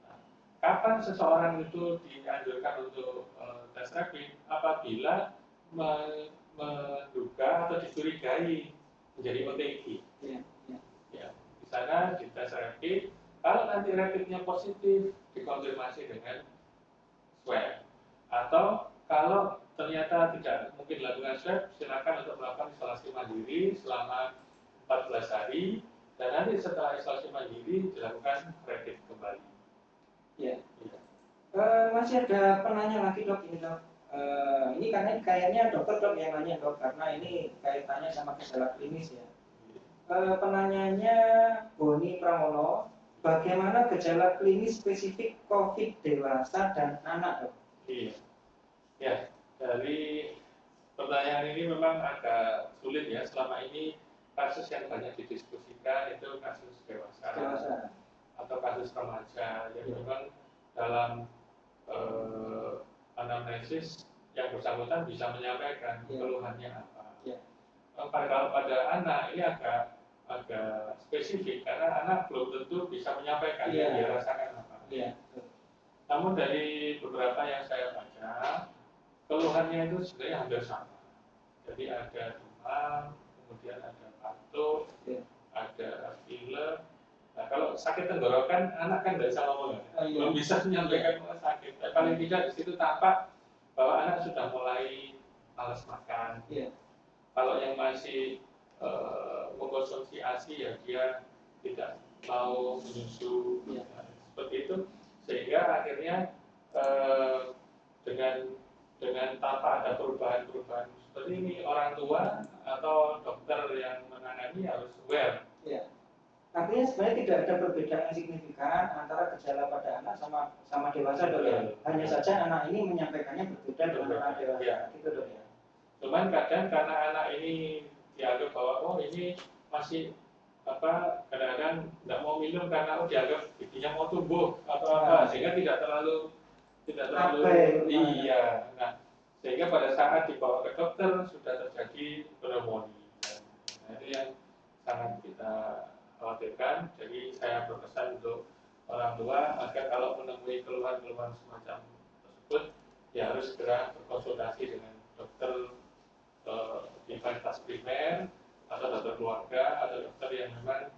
Nah, kapan seseorang itu dianjurkan untuk tes rapid? Apabila menduga atau dicurigai menjadi OTG. Ya, di sana dites rapid. Kalau nanti rapidnya positif, dikonfirmasi dengan swab. Atau kalau ternyata tidak mungkin dilakukan swab, silakan untuk melakukan isolasi mandiri selama 14 hari, dan nanti setelah isolasi mandiri dilakukan rapid kembali. Ya. Masih ada penanya lagi dok ini dok. Ini karena kayaknya dokter dok yang nanya dok, karena ini kaitannya sama gejala klinis ya. Penanyanya Boni Pramono, bagaimana gejala klinis spesifik COVID dewasa dan anak dok? Iya. Ya, dari pertanyaan ini memang agak sulit ya. Selama ini kasus yang banyak didiskusikan itu kasus dewasa. Atau kasus remaja yang memang dalam anamnesis yang bersangkutan bisa menyampaikan keluhannya apa. Kalau pada anak ini agak spesifik karena anak belum tentu bisa menyampaikan yang dia rasakan apa. Namun dari beberapa yang saya baca, keluhannya itu sebenarnya hampir sama. Jadi ada demam, kemudian ada batuk, ada pilek. Nah, kalau sakit tenggorokan, anak kan tidak bisa ngomong, belum bisa menyampaikan sakit. Paling tidak di situ tampak bahwa anak sudah mulai malas makan. Kalau yang masih mengkonsumsi ASI ya dia tidak mau menyusu, seperti itu, sehingga akhirnya dengan tanpa ada perubahan-perubahan seperti ini, orang tua atau dokter yang menangani harus aware tidak ada perbedaan yang signifikan antara gejala pada anak sama dewasa dok ya. Hanya saja anak ini menyampaikannya berbeda dengan anak dewasa. Ya. Gitu dok ya. Cuman kadang karena anak ini dianggap bahwa oh ini masih kadang-kadang nggak mau minum karena dianggap giginya mau tumbuh atau apa, sehingga tidak terlalu iya. Nah, sehingga pada saat dibawa ke dokter sudah terjadi pneumonia. Nah, itu yang sangat kita khawatirkan. Jadi saya berpesan untuk orang tua agar kalau menemui keluhan-keluhan semacam tersebut, ya harus segera berkonsultasi dengan dokter di fasilitas primer atau dokter keluarga atau dokter yang memang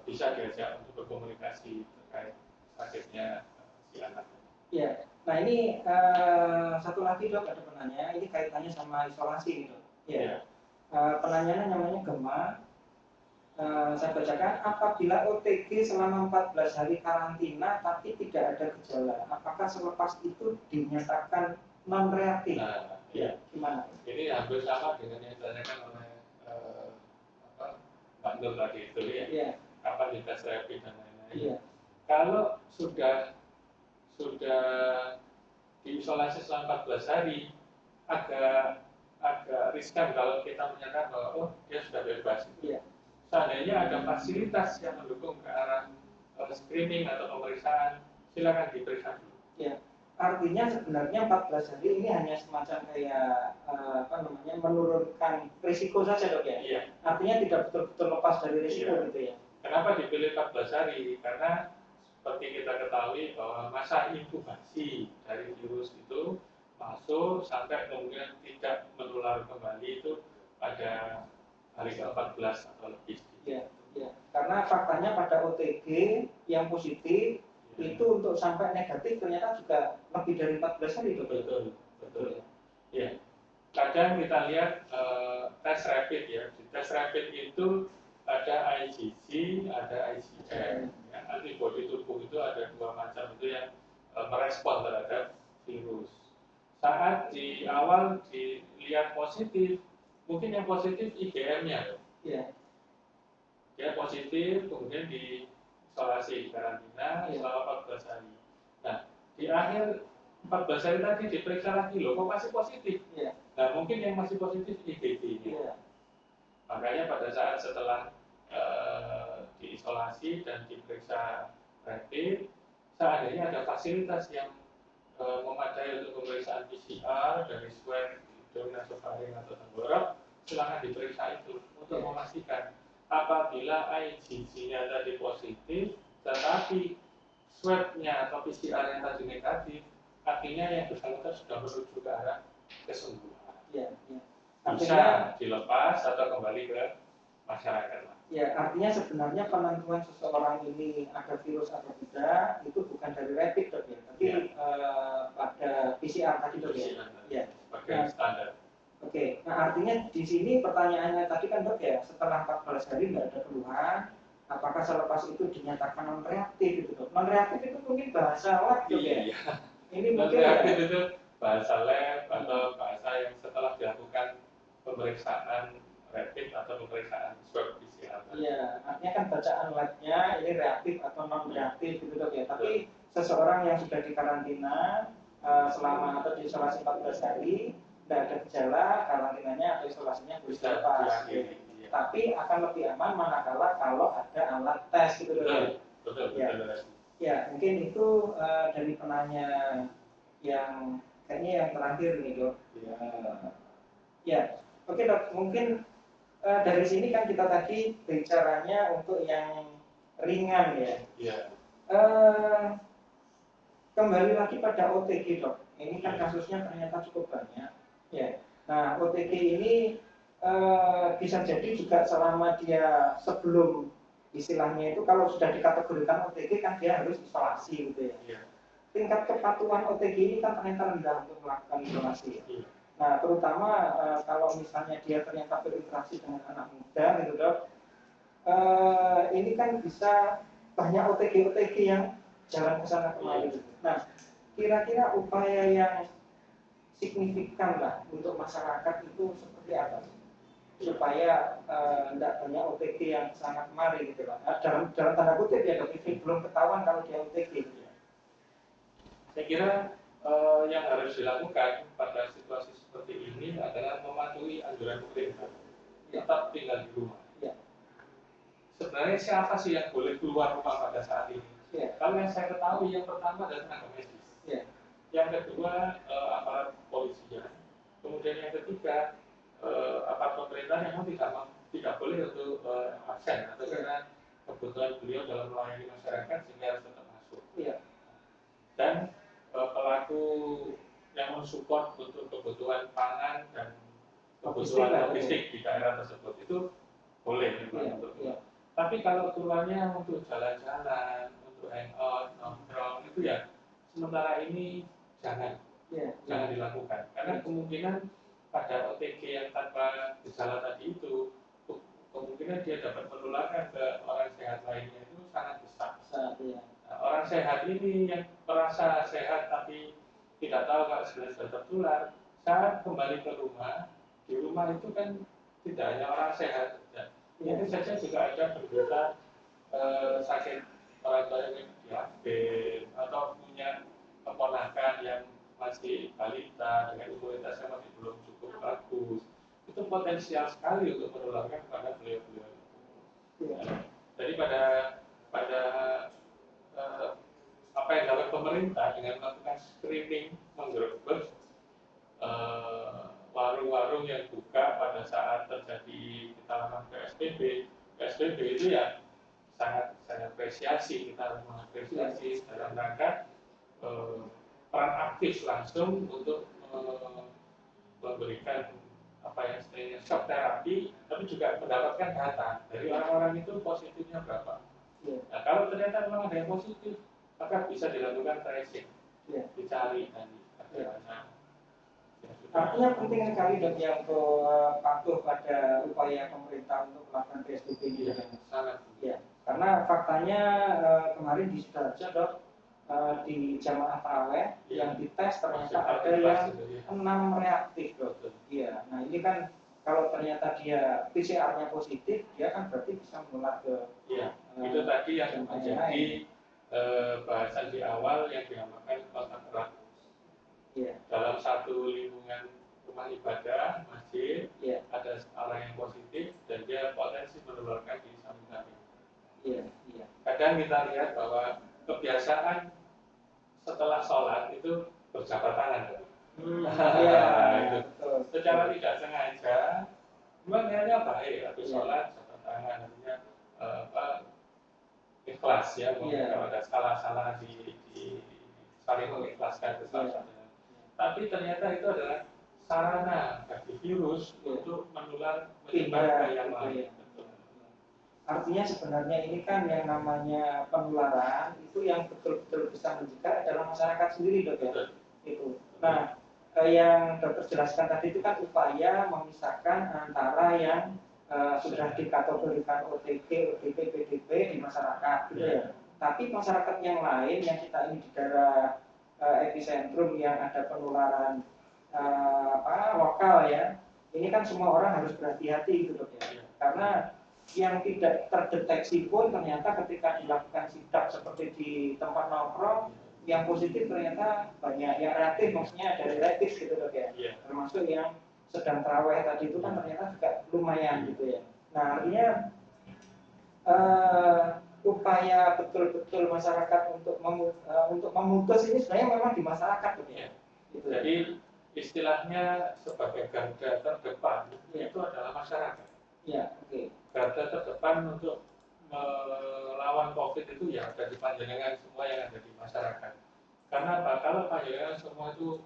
bisa diajak untuk berkomunikasi terkait sakitnya si anak. Ya, nah ini satu lagi dok ada penanya, ini kaitannya sama isolasi gitu. Ya. Penanyanya namanya Gemma. Saya bacakan, apabila OTG selama 14 hari karantina tapi tidak ada gejala, apakah selepas itu dinyatakan non reaktif? Nah, ya, gimana? Ini hampir sama dengan yang ditanyakan oleh Pak Nur tadi itu ya. Kapan dites rapid dan lain-lain. Kalau sudah diisolasi selama 14 hari, agak riskan kalau kita menyatakan bahwa oh dia sudah bebas. Seandainya ada fasilitas yang mendukung ke arah screening atau pemeriksaan, silakan diperiksa dulu. Ya, artinya sebenarnya 14 hari ini hanya semacam kayak menurunkan risiko saja dok ya. Iya. Artinya tidak betul-betul lepas dari risiko gitu ya. Kenapa dipilih 14 hari? Karena seperti kita ketahui bahwa masa inkubasi dari virus itu masuk sampai kemudian tidak menular kembali itu pada hari ke-14 atau lebih. Ya. Karena faktanya pada OTG yang positif itu untuk sampai negatif ternyata juga lebih dari 14 hari. Betul. Ya. Kadang kita lihat tes rapid ya. Di tes rapid itu ada IgG, ada IgM. Ya, antibodi tubuh itu ada dua macam itu yang merespon terhadap virus. Saat di awal dilihat positif, mungkin yang positif IgM-nya. Ya. Dia positif, kemudian diisolasi karantina selama 14 hari. Nah, di akhir 14 hari tadi diperiksa lagi loh, kok masih positif? Nah, mungkin yang masih positif IgG-nya. Makanya pada saat setelah diisolasi dan diperiksa rapid, seandainya ada fasilitas yang memadai untuk pemeriksaan PCR dari swab hidung, nasofaring atau tenggorok, silakan diperiksa itu untuk memastikan apabila IgG-nya tadi positif, tetapi swab-nya atau PCR yang tadi negatif, artinya yang bersangkutan sudah menuju ke arah kesembuhan. Bisa dilepas atau kembali ke masyarakat. Ya, artinya sebenarnya penentuan seseorang ini ada virus atau tidak itu bukan dari rapid dok ya, tapi pada PCR tadi dok ya. Pakai standar. Oke, nah artinya di sini pertanyaannya tadi kan dok ya, setelah 14 hari nggak ada keluhan, apakah selepas itu dinyatakan non reaktif gitu dok? Non reaktif itu mungkin bahasa lab dok ya. Ini mungkin reaktif itu bahasa lab atau bahasa yang setelah dilakukan pemeriksaan rapid atau pemeriksaan swab PCR. Iya, artinya kan bacaan labnya ini reaktif atau non reaktif gitu dok ya. Tapi seseorang yang sudah dikarantina selama atau diisolasi 14 hari, tidak ada gejala, karantinanya atau isolasinya bisa lepas. Tapi akan lebih aman manakala kalau ada alat tes gitu dok ya. Betul. Ya, mungkin itu dari penanya yang kayaknya yang terakhir nih dok. Ya, oke dok, mungkin dari sini kan kita tadi bicaranya untuk yang ringan ya. Kembali lagi pada OTG dok. Ini kan kasusnya ternyata cukup banyak. Ya. Nah OTG ini bisa jadi juga selama dia sebelum istilahnya itu kalau sudah dikategorikan OTG kan dia harus isolasi gitu ya. Tingkat kepatuhan OTG ini kan ternyata rendah untuk melakukan isolasi. Nah, terutama kalau misalnya dia ternyata berinteraksi dengan anak muda, gitu dok, ini kan bisa banyak OTG yang jalan ke sana kemari. Nah, kira-kira upaya yang signifikan lah untuk masyarakat itu seperti apa? supaya tidak banyak OTG yang sangat kemari gitu lah. Dalam tanda kutip ya dok, ini belum ketahuan kalau dia OTG gitu ya. Saya kira yang harus dilakukan pada situasi seperti ini adalah mematuhi anjuran pemerintah, tetap tinggal di rumah. Ya. Sebenarnya siapa sih yang boleh keluar rumah pada saat ini? Ya. Kalau yang saya ketahui yang pertama adalah tenaga medis. Ya. Yang kedua aparat polisian. Kemudian yang ketiga aparat pemerintah yang tidak boleh untuk absen atau karena kebutuhan beliau dalam melayani masyarakat sehingga harus tetap masuk. Ya. Dan pelaku yang mensupport untuk kebutuhan pangan dan kebutuhan logistik di daerah tersebut itu boleh untuk keluar. Tapi kalau keluarnya untuk jalan-jalan, untuk hangout, nongkrong itu ya sementara ini jangan dilakukan karena kemungkinan pada OTG yang tanpa gejala tadi itu kemungkinan dia dapat menularkan ke orang sehat lainnya itu sangat besar. Orang sehat ini yang merasa sehat tapi tidak tahu kalau sudah tertular, saat kembali ke rumah, di rumah itu kan tidak hanya orang sehat saja. Mungkin saja juga ada penderita sakit orang tua yang diabetes atau punya keponakan yang masih balita dengan imunitas yang masih belum cukup bagus. Itu potensial sekali untuk menularkan kepada beliau-beliau. Jadi pada apa yang dilakukan pemerintah dengan melakukan screening, menggerebek warung-warung yang buka pada saat terjadi kita lakukan PSBB itu ya sangat saya apresiasi, kita mengapresiasi dalam rangka peran aktif langsung untuk memberikan apa yang istilahnya shock terapi, tapi juga mendapatkan data dari orang-orang itu positifnya berapa. Nah, kalau ternyata memang ada yang positif, maka bisa dilakukan tracing, dicari bagaimana. Artinya penting sekali dok ya untuk patuh pada upaya pemerintah untuk melakukan PSBB ini. Sangat. Ya, karena faktanya kemarin di Sidoarjo dok di jamaah taraweh yang dites ternyata ada yang 6 reaktif dok. Iya, nah ini kan kalau ternyata dia PCR-nya positif, dia kan berarti bisa menular ke. Iya, itu tadi yang menjadi bahasan di awal yang dinamakan kontak erat. Dalam satu lingkungan rumah ibadah, masjid, ada orang yang positif dan dia potensi menularkan di samping-samping. Kadang kita lihat bahwa kebiasaan setelah sholat itu berjabat tangan. Itu secara tidak sengaja, memang niatnya baik, habis sholat jabat tangan, artinya ikhlas ya, mungkin kalau ada salah-salah di saling mengikhlaskan ke salah satunya. Tapi ternyata itu adalah sarana bagi virus untuk menyebar ke yang lain. Artinya sebenarnya ini kan yang namanya penularan itu yang betul-betul bisa mencegah adalah masyarakat sendiri dok ya. Itu. Nah, yang dokter jelaskan tadi itu kan upaya memisahkan antara yang sudah dikategorikan OTG, ODP, PDP di masyarakat gitu ya. Tapi masyarakat yang lain yang kita ini di daerah epicentrum yang ada penularan lokal ya, ini kan semua orang harus berhati-hati gitu dok ya, karena yang tidak terdeteksi pun ternyata ketika dilakukan sidak seperti di tempat nongkrong yang positif ternyata banyak, yang reaktif maksudnya dari rapid gitu dok ya, termasuk yang sedang taraweh tadi itu kan ternyata juga lumayan gitu ya. Nah artinya upaya betul-betul masyarakat untuk memutus ini sebenarnya memang di masyarakat gitu ya. Gitu. Jadi istilahnya sebagai garda terdepan itu adalah masyarakat. Garda terdepan untuk melawan COVID itu ya ada di panjenengan semua yang ada di masyarakat. Karena apa? Kalau panjenengan semua itu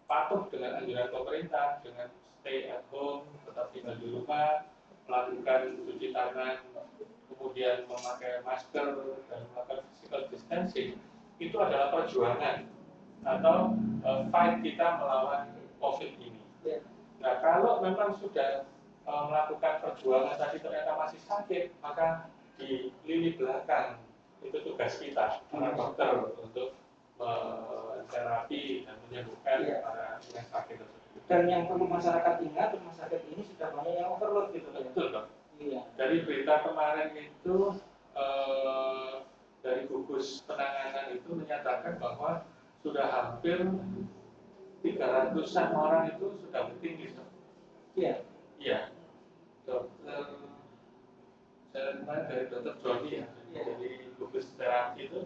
patuh dengan anjuran pemerintah, dengan stay at home, tetap tinggal di rumah, melakukan cuci tangan, kemudian memakai masker dan melakukan physical distancing, itu adalah perjuangan atau fight kita melawan COVID ini. Nah, kalau memang sudah melakukan perjuangan tadi ternyata masih sakit, maka di lini belakang itu tugas kita, para dokter, untuk terapi dan menyembuhkan para yang sakit tersebut. Dan yang perlu masyarakat ingat, rumah sakit ini sudah banyak yang overload gitu loh. Betul, Pak. Iya. Dari berita kemarin itu dari gugus penanganan itu menyatakan bahwa sudah hampir 300-an orang itu sudah waiting list. Iya. Iya. Dokter, saya kemarin dari dokter Joni ya, Iya. jadi gugus terapi itu